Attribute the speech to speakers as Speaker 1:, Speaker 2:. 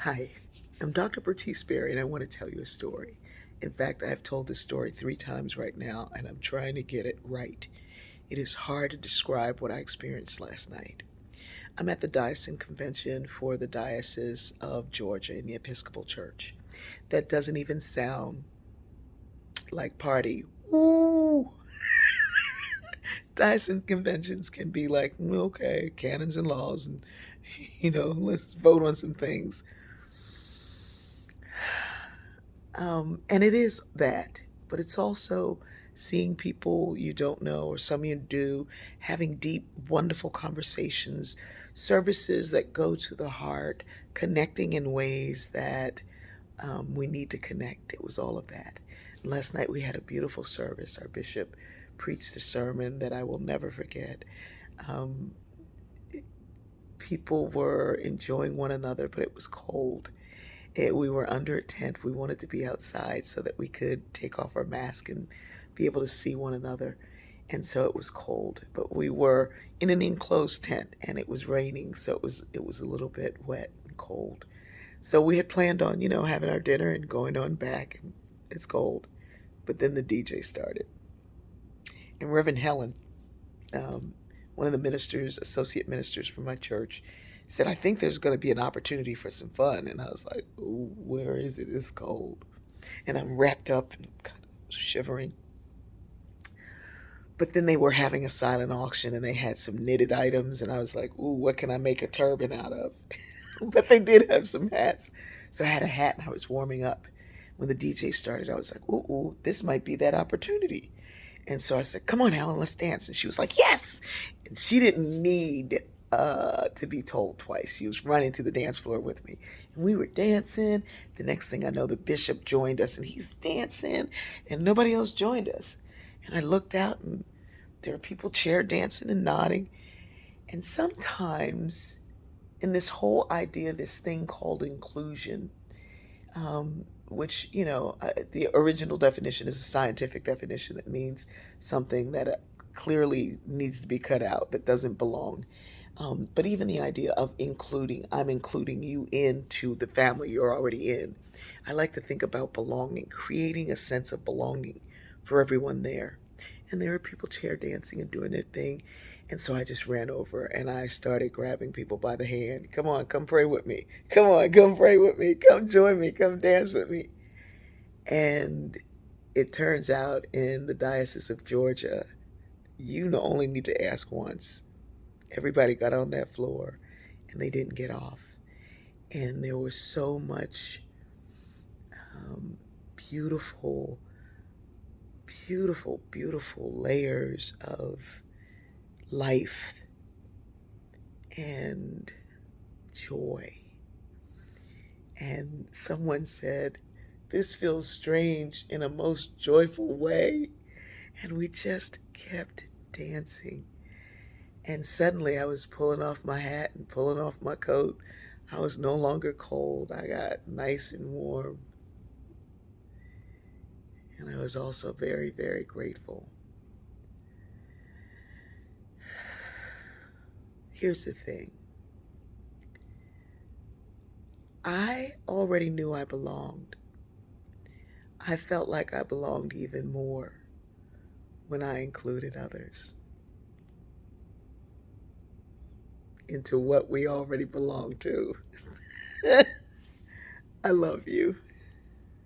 Speaker 1: Hi, I'm Dr. Bertice Berry, and I want to tell you a story. In fact, I have told this story 3 times right now, and I'm trying to get it right. It is hard to describe what I experienced last night. I'm at the diocesan convention for the Diocese of Georgia in the Episcopal Church. That doesn't even sound like party. Ooh! Diocesan conventions can be like, okay, canons and laws, and let's vote on some things. And it is that, but it's also seeing people you don't know or some you do, having deep, wonderful conversations, services that go to the heart, connecting in ways that we need to connect. It was all of that. Last night we had a beautiful service. Our bishop preached a sermon that I will never forget. Um, People were enjoying one another, but it was cold. We were under a tent. We wanted to be outside so that we could take off our mask and be able to see one another. And so it was cold, but we were in an enclosed tent and it was raining, so it was a little bit wet and cold. So we had planned on, having our dinner and going on back, and it's cold. But then the DJ started. And Reverend Helen, um, one of the ministers, associate ministers from my church, said, I think there's going to be an opportunity for some fun. And I was like, ooh, where is it? It's cold. And I'm wrapped up and kind of shivering. But then they were having a silent auction and they had some knitted items. And I was like, ooh, what can I make a turban out of? But they did have some hats. So I had a hat and I was warming up. When the DJ started, I was like, ooh, this might be that opportunity. And so I said, come on, Helen, let's dance. And she was like, yes. And she didn't need to be told twice. She was running to the dance floor with me. And we were dancing. The next thing I know, the bishop joined us and he's dancing and nobody else joined us. And I looked out and there were people chair dancing and nodding. And sometimes in this whole idea, this thing called inclusion, which, the original definition is a scientific definition that means something that clearly needs to be cut out, that doesn't belong. But even the idea of including, I'm including you into the family you're already in. I like to think about belonging, creating a sense of belonging for everyone there. And there are people chair dancing and doing their thing. And so I just ran over and I started grabbing people by the hand. Come on, come pray with me. Come on, come pray with me. Come join me. Come dance with me. And it turns out in the Diocese of Georgia, only need to ask once. Everybody got on that floor and they didn't get off. And there was so much beautiful, beautiful, beautiful layers of life and joy. And someone said, this feels strange in a most joyful way. And we just kept dancing. And suddenly I was pulling off my hat and pulling off my coat. I was no longer cold. I got nice and warm. And I was also very, very grateful. Here's the thing. I already knew I belonged. I felt like I belonged even more when I included others into what we already belong to. I love you.